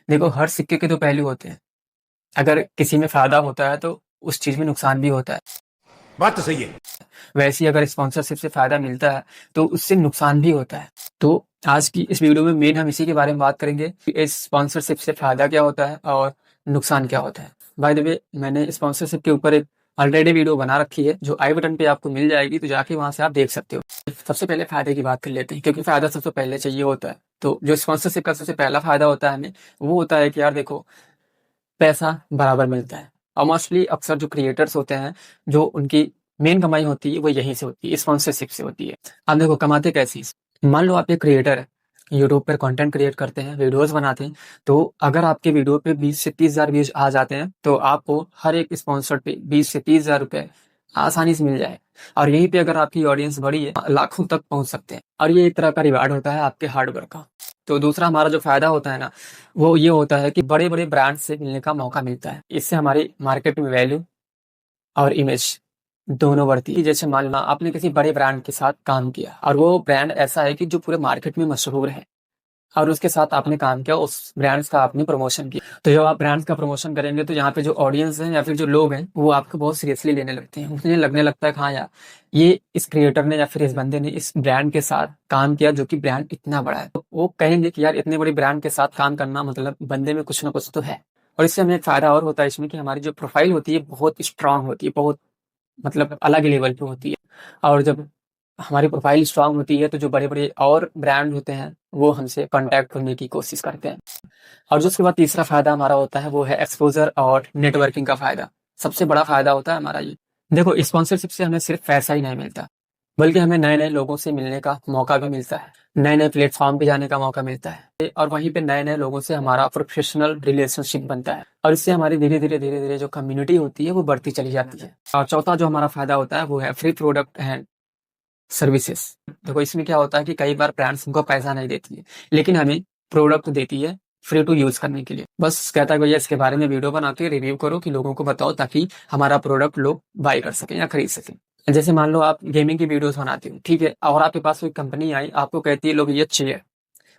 देखो, हर सिक्के के 2 पहलू होते हैं। अगर किसी में फ़ायदा होता है तो उस चीज़ में नुकसान भी होता है। बात तो सही है। वैसे ही अगर स्पॉन्सरशिप से फ़ायदा मिलता है तो उससे नुकसान भी होता है। तो आज की इस वीडियो में मेन हम इसी के बारे में बात करेंगे कि इस स्पॉन्सरशिप से फ़ायदा क्या होता है और नुकसान क्या होता है। बाय द वे, मैंने स्पॉन्सरशिप के ऊपर एक ऑलरेडी वीडियो बना रखी है जो आई बटन पे आपको मिल जाएगी, तो जाके वहाँ से आप देख सकते हो। सबसे पहले फ़ायदे की बात कर लेते हैं क्योंकि फ़ायदा सबसे पहले चाहिए होता है। तो जो स्पॉन्सरशिप का सबसे पहला फ़ायदा होता है हमें, वो होता है कि यार देखो, पैसा बराबर मिलता है। और मोस्टली अक्सर जो क्रिएटर्स होते हैं, जो उनकी मेन कमाई होती है वो यहीं से होती है, स्पॉन्सरशिप से होती है। अब देखो कमाते कैसे हैं? मान लो आप एक क्रिएटर है, यूट्यूब पर कंटेंट क्रिएट करते हैं, वीडियोस बनाते हैं। तो अगर आपके वीडियो पे 20 से 30 हज़ार व्यूज आ जाते हैं तो आपको हर एक स्पॉन्सर पे 20 से 30 हज़ार रुपए आसानी से मिल जाए। और यहीं पे अगर आपकी ऑडियंस बड़ी है, लाखों तक पहुंच सकते हैं। और ये एक तरह का रिवार्ड होता है आपके हार्ड वर्क का। तो दूसरा हमारा जो फायदा होता है ना, वो ये होता है कि बड़े-बड़े ब्रांड से मिलने का मौका मिलता है। इससे हमारी मार्केट में वैल्यू और इमेज दोनों बढ़ती है। जैसे मान लो आपने किसी बड़े ब्रांड के साथ काम किया और वो ब्रांड ऐसा है कि जो पूरे मार्केट में मशहूर है, और उसके साथ आपने काम किया, उस ब्रांड्स का आपने प्रमोशन किया। तो जब आप ब्रांड्स का प्रमोशन करेंगे तो यहाँ पे जो ऑडियंस है या फिर जो लोग हैं वो आपको बहुत सीरियसली लेने लगते हैं। उन्हें लगने लगता है कि हाँ यार, ये इस क्रिएटर ने या फिर इस बंदे ने इस ब्रांड के साथ काम किया जो कि ब्रांड इतना बड़ा है। तो वो कहेंगे कि यार इतने बड़ी ब्रांड के साथ काम करना मतलब बंदे में कुछ ना कुछ तो है। और इससे हमें एक फायदा और होता है इसमें कि हमारी जो प्रोफाइल होती है बहुत स्ट्रांग होती है, बहुत मतलब अलग लेवल पे होती है। और जब हमारी प्रोफाइल स्ट्रांग होती है तो जो बड़े-बड़े और ब्रांड होते हैं, वो हमसे कॉन्टैक्ट करने की कोशिश करते हैं। और जो उसके बाद तीसरा फ़ायदा हमारा होता है वो है एक्सपोज़र और नेटवर्किंग का फ़ायदा। सबसे बड़ा फ़ायदा होता है हमारा ये। देखो, स्पॉन्सरशिप से हमें सिर्फ़ पैसा ही नहीं मिलता, बल्कि हमें नए-नए लोगों से मिलने का मौका भी मिलता है। नए-नए प्लेटफ़ॉर्म पे जाने का मौका मिलता है और वहीं पे नए-नए लोगों से हमारा प्रोफ़ेशनल रिलेशनशिप बनता है। और इससे हमारी धीरे-धीरे जो कम्युनिटी होती है वो बढ़ती चली जाती है। और चौथा जो हमारा फ़ायदा होता है वो है फ्री प्रोडक्ट एंड सर्विसेज। देखो, इसमें क्या होता है कि कई बार ब्रांड्स हमको पैसा नहीं देती है, लेकिन हमें प्रोडक्ट देती है फ्री टू यूज करने के लिए। बस कहता है भैया इसके बारे में वीडियो बना के रिव्यू करो कि लोगों को बताओ ताकि हमारा प्रोडक्ट लोग बाय कर सकें या खरीद सकें। जैसे मान लो आप गेमिंग की वीडियोस बनाते हो, ठीक है, और आपके पास कोई कंपनी आई, आपको कहती है लोग ये अच्छी है।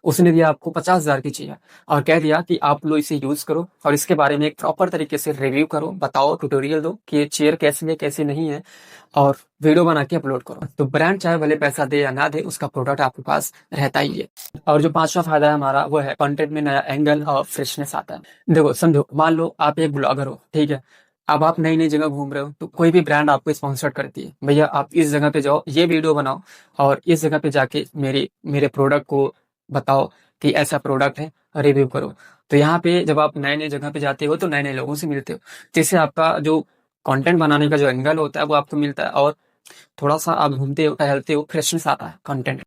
उसने दिया आपको 50,000 की चाहिए और कह दिया कि आप लोग इसे यूज करो और इसके बारे में एक प्रॉपर तरीके से रिव्यू करो, बताओ, ट्यूटोरियल दो कि ये चेयर कैसी है कैसी नहीं है, और वीडियो बना के अपलोड करो। तो ब्रांड चाहे भले पैसा दे या ना दे, उसका प्रोडक्ट आपके पास रहता ही है। और जो पांचवा फायदा है हमारा वो है कंटेंट में नया एंगल और फ्रेशनेस आता है। देखो समझो, मान लो आप एक ब्लॉगर हो, ठीक है, अब आप नई नई जगह घूम रहे हो तो कोई भी ब्रांड आपको स्पॉन्सर करती है, भैया आप इस जगह पे जाओ, ये वीडियो बनाओ और इस जगह पे जाके मेरे मेरे प्रोडक्ट को बताओ कि ऐसा प्रोडक्ट है, रिव्यू करो। तो यहाँ पे जब आप नए नए जगह पे जाते हो तो नए नए लोगों से मिलते हो, जिससे आपका जो कंटेंट बनाने का जो एंगल होता है वो आपको मिलता है और थोड़ा सा आप घूमते हो टहलते हो, फ्रेशनेस आता है कंटेंट।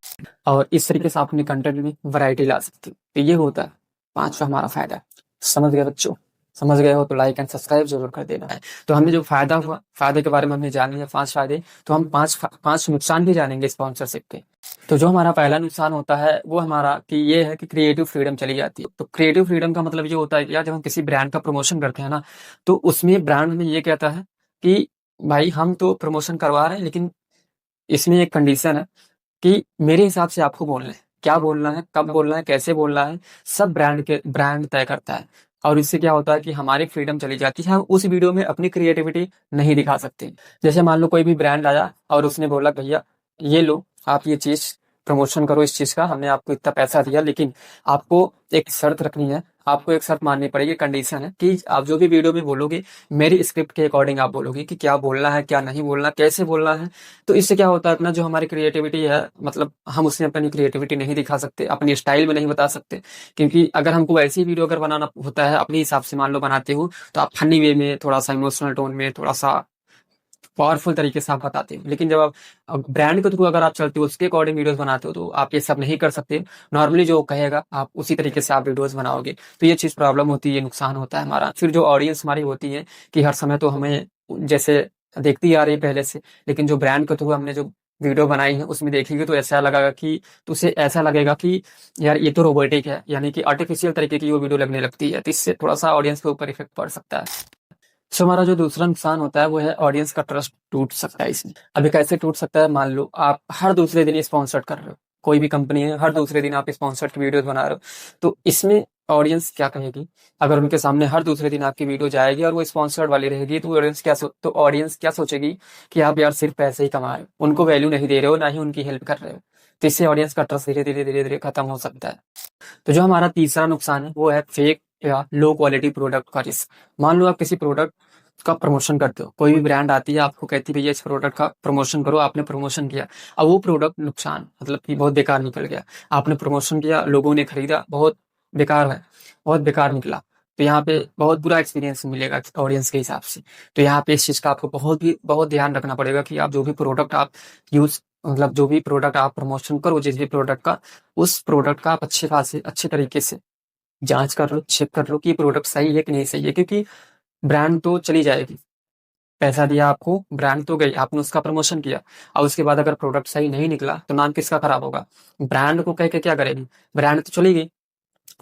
और इस तरीके से आप अपने कंटेंट में वैरायटी ला सकते हो। तो ये होता है पांचवा हमारा फायदा। समझ गए बच्चों? समझ गए हो तो लाइक एंड सब्सक्राइब जरूर कर देना है। तो हमने जो फायदा हुआ, फायदे के बारे में हमने जान लिया, 5 फायदे। तो हम पांच नुकसान भी जानेंगे स्पॉन्सरशिप के। तो जो हमारा पहला नुकसान होता है वो हमारा कि ये है कि क्रिएटिव फ्रीडम चली जाती है। तो क्रिएटिव फ्रीडम का मतलब ये होता है कि यार जब हम किसी ब्रांड का प्रमोशन करते हैं ना, तो उसमें ब्रांड हमें ये कहता है कि भाई हम तो प्रमोशन करवा रहे हैं, लेकिन इसमें एक कंडीशन है कि मेरे हिसाब से आपको बोलना है, क्या बोलना है, कब बोलना है, कैसे बोलना है, सब ब्रांड तय करता है। और इससे क्या होता है कि हमारी फ्रीडम चली जाती है, हम उस वीडियो में अपनी क्रिएटिविटी नहीं दिखा सकते। जैसे मान लो कोई भी ब्रांड आया और उसने बोला भैया ये लो, आप ये चीज प्रमोशन करो, इस चीज का हमने आपको इतना पैसा दिया, लेकिन आपको एक शर्त रखनी है, आपको एक शर्त माननी पड़ेगी, कंडीशन है कि आप जो भी वीडियो में बोलोगे मेरी स्क्रिप्ट के अकॉर्डिंग आप बोलोगे कि क्या बोलना है, क्या नहीं बोलना, कैसे बोलना है। तो इससे क्या होता है, अपना जो हमारी क्रिएटिविटी है, मतलब हम उसमें अपनी क्रिएटिविटी नहीं दिखा सकते, अपनी स्टाइल में नहीं बता सकते। क्योंकि अगर हमको ऐसी वीडियो अगर बनाना होता है अपने हिसाब से, मान लो बनाते हो, तो आप फनी वे में, थोड़ा सा इमोशनल टोन में, थोड़ा सा पावरफुल तरीके से आप बताते हो। लेकिन जब आप ब्रांड के थ्रू अगर आप चलते हो, उसके अकॉर्डिंग वीडियोस बनाते हो, तो आप ये सब नहीं कर सकते। नॉर्मली जो कहेगा आप उसी तरीके से आप वीडियोस बनाओगे। तो ये चीज प्रॉब्लम होती है, ये नुकसान होता है हमारा। फिर जो ऑडियंस हमारी होती है कि हर समय तो हमें जैसे देखती आ रही है पहले से, लेकिन जो ब्रांड के थ्रू हमने जो वीडियो बनाई है उसमें देखेगी तो ऐसा लगेगा कि, तो उसे ऐसा लगेगा कि यार ये तो रोबोटिक है, यानी कि आर्टिफिशियल तरीके की वो वीडियो लगने लगती है। तो इससे थोड़ा सा ऑडियंस के ऊपर इफेक्ट पड़ सकता है। सो हमारा जो दूसरा नुकसान होता है वो है ऑडियंस का ट्रस्ट टूट सकता है इसमें। अभी कैसे टूट सकता है, मान लो आप हर दूसरे दिन स्पॉन्सर्ड कर रहे हो, कोई भी कंपनी है, हर दूसरे दिन आप स्पॉन्सर्ड वीडियोस बना रहे हो, तो इसमें ऑडियंस क्या कहेगी? अगर उनके सामने हर दूसरे दिन आपकी वीडियो जाएगी और वो स्पॉन्सर्ड वाली रहेगी, तो ऑडियंस क्या सोचेगी कि आप यार सिर्फ पैसे ही कमा रहे हो, उनको वैल्यू नहीं दे रहे हो, ना ही उनकी हेल्प कर रहे हो। तो इससे ऑडियंस का ट्रस्ट धीरे धीरे खत्म हो सकता है। तो जो हमारा तीसरा नुकसान है वो है फेक या लो क्वालिटी प्रोडक्ट का रिस्क। मान लो आप किसी प्रोडक्ट का प्रमोशन करते हो, कोई भी ब्रांड आती है आपको कहती है भैया इस प्रोडक्ट का प्रमोशन करो, आपने प्रमोशन किया, अब वो प्रोडक्ट नुकसान मतलब कि बहुत बेकार निकल गया। आपने प्रमोशन किया, लोगों ने खरीदा, बहुत बेकार है, बहुत बेकार निकला। तो यहाँ पे बहुत बुरा एक्सपीरियंस मिलेगा ऑडियंस के हिसाब से। तो यहाँ पे इस चीज का आपको बहुत ध्यान रखना पड़ेगा कि आप जो भी प्रोडक्ट आप यूज मतलब जो भी प्रोडक्ट आप प्रमोशन करो, जिस भी प्रोडक्ट का, उस प्रोडक्ट का आप अच्छे तरीके से जांच कर लो, चेक कर लो कि ये प्रोडक्ट सही है कि नहीं सही है। क्योंकि ब्रांड तो चली जाएगी, पैसा दिया आपको, ब्रांड तो गई, आपने उसका प्रमोशन किया, और उसके बाद अगर प्रोडक्ट सही नहीं निकला तो नाम किसका खराब होगा? ब्रांड को कह के क्या करेगी? ब्रांड तो चली गई,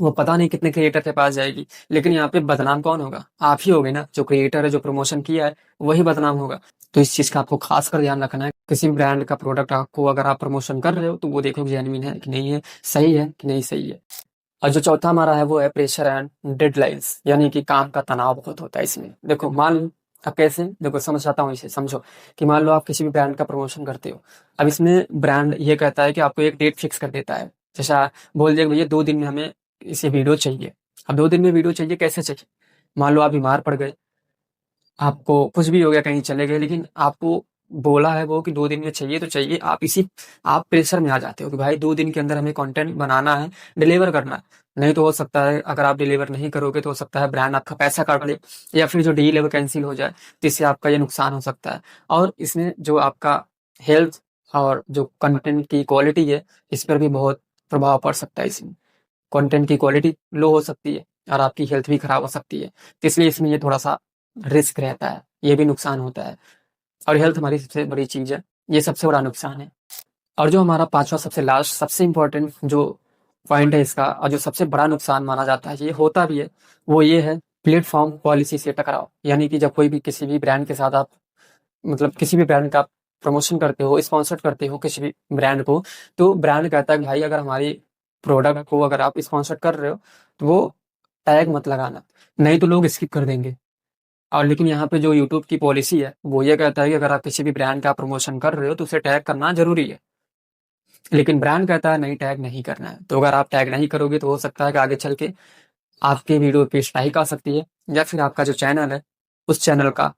वो पता नहीं कितने क्रिएटर के पास जाएगी, लेकिन यहाँ पे बदनाम कौन होगा? आप ही होगे ना, जो क्रिएटर है, जो प्रमोशन किया है, वही बदनाम होगा। तो इस चीज का आपको खास कर ध्यान रखना है। किसी भी ब्रांड का प्रोडक्ट आपको अगर आप प्रमोशन कर रहे हो तो वो देखो जेन्युइन है कि नहीं है, सही है कि नहीं सही है। और जो चौथा हमारा है वो है प्रेशर एंड डेडलाइंस, यानी कि काम का तनाव बहुत होता है इसमें। देखो मान लो, अब कैसे, देखो समझाता हूँ इसे, समझो कि मान लो आप किसी भी ब्रांड का प्रमोशन करते हो। अब इसमें ब्रांड ये कहता है कि आपको एक डेट फिक्स कर देता है, जैसा बोल दिया भैया 2 दिन में हमें इसे वीडियो चाहिए। अब 2 दिन में वीडियो चाहिए, कैसे चाहिए? मान लो आप बीमार पड़ गए, आपको कुछ भी हो गया, कहीं चले गए, लेकिन आपको बोला है वो कि 2 दिन में चाहिए तो चाहिए। आप प्रेशर में आ जाते हो कि भाई 2 दिन के अंदर हमें कंटेंट बनाना है, डिलीवर करना है। नहीं तो हो सकता है अगर आप डिलीवर नहीं करोगे तो हो सकता है ब्रांड आपका पैसा काट ले, या फिर जो डील है वो कैंसिल हो जाए, जिससे आपका ये नुकसान हो सकता है। और इसमें जो आपका हेल्थ और जो कंटेंट की क्वालिटी है, इस पर भी बहुत प्रभाव पड़ सकता है। इसमें कंटेंट की क्वालिटी लो हो सकती है और आपकी हेल्थ भी खराब हो सकती है। तो इसलिए इसमें ये थोड़ा सा रिस्क रहता है, ये भी नुकसान होता है। और हेल्थ हमारी सबसे बड़ी चीज है, ये सबसे बड़ा नुकसान है। और जो हमारा पांचवा सबसे लास्ट सबसे इंपॉर्टेंट जो पॉइंट है इसका, और जो सबसे बड़ा नुकसान माना जाता है, ये होता भी है, वो ये है प्लेटफॉर्म पॉलिसी से टकराव। यानी कि जब कोई भी किसी भी ब्रांड के साथ आप मतलब किसी भी ब्रांड का प्रमोशन करते हो, स्पॉन्सर करते हो किसी भी ब्रांड को, तो ब्रांड कहता है कि भाई अगर हमारी प्रोडक्ट को अगर आप स्पॉन्सर कर रहे हो तो वो टैग मत लगाना, नहीं तो लोग स्किप कर देंगे। और लेकिन यहाँ पे जो यूट्यूब की पॉलिसी है वो ये कहता है कि अगर आप किसी भी ब्रांड का प्रमोशन कर रहे हो तो उसे टैग करना जरूरी है। लेकिन ब्रांड कहता है नहीं, टैग नहीं करना है। तो अगर आप टैग नहीं करोगे तो हो सकता है कि आगे चल के आपके वीडियो पे स्ट्राइक आ सकती है, या फिर आपका जो चैनल है उस चैनल का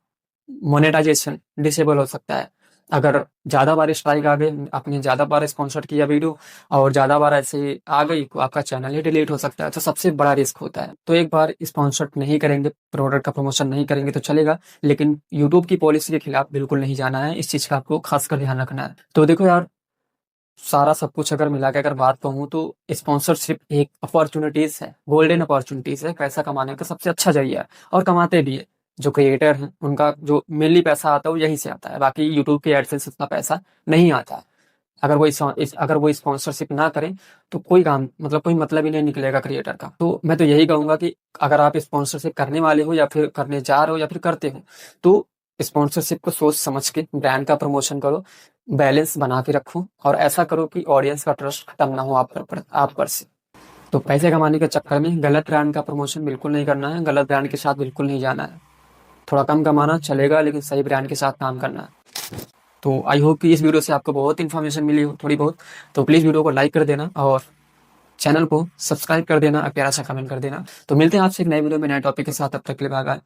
मोनेटाइजेशन डिसेबल हो सकता है। अगर ज्यादा बार स्ट्राइक आ गए, आपने ज्यादा बार स्पॉन्सर किया वीडियो और ज्यादा बार ऐसे आ गई, तो आपका चैनल ही डिलीट हो सकता है। तो सबसे बड़ा रिस्क होता है। तो एक बार स्पॉन्सर नहीं करेंगे, प्रोडक्ट का प्रमोशन नहीं करेंगे तो चलेगा, लेकिन यूट्यूब की पॉलिसी के खिलाफ बिल्कुल नहीं जाना है। इस चीज का आपको खासकर ध्यान रखना है। तो देखो यार, सारा सब कुछ अगर मिला के अगर बात कहूँ तो स्पॉन्सरशिप एक अपॉर्चुनिटीज है, गोल्डन अपॉर्चुनिटीज है, पैसा कमाने का सबसे अच्छा जरिया है, और कमाते भी है। जो क्रिएटर हैं उनका जो मेनली पैसा आता है वो यहीं से आता है, बाकी यूट्यूब के एडसेंस इतना पैसा नहीं आता है। अगर वो स्पॉन्सरशिप ना करें तो कोई काम मतलब कोई मतलब ही नहीं निकलेगा क्रिएटर का। तो मैं तो यही कहूंगा कि अगर आप स्पॉन्सरशिप करने वाले हो या फिर करने जा रहे हो या फिर करते हो, तो स्पॉन्सरशिप को सोच समझ के ब्रांड का प्रमोशन करो, बैलेंस बना के रखो, और ऐसा करो कि ऑडियंस का ट्रस्ट खत्म ना हो आप पर से। तो पैसे कमाने के चक्कर में गलत ब्रांड का प्रमोशन बिल्कुल नहीं करना है, गलत ब्रांड के साथ बिल्कुल नहीं जाना है। थोड़ा कम कमाना चलेगा, लेकिन सही ब्रांड के साथ काम करना है। तो आई होप कि इस वीडियो से आपको बहुत इन्फॉर्मेशन मिली हो, थोड़ी बहुत। तो प्लीज़ वीडियो को लाइक कर देना और चैनल को सब्सक्राइब कर देना और प्यारा सा कमेंट कर देना। तो मिलते हैं आपसे एक नए वीडियो में नए टॉपिक के साथ, तब तक के लिए बाय बाय।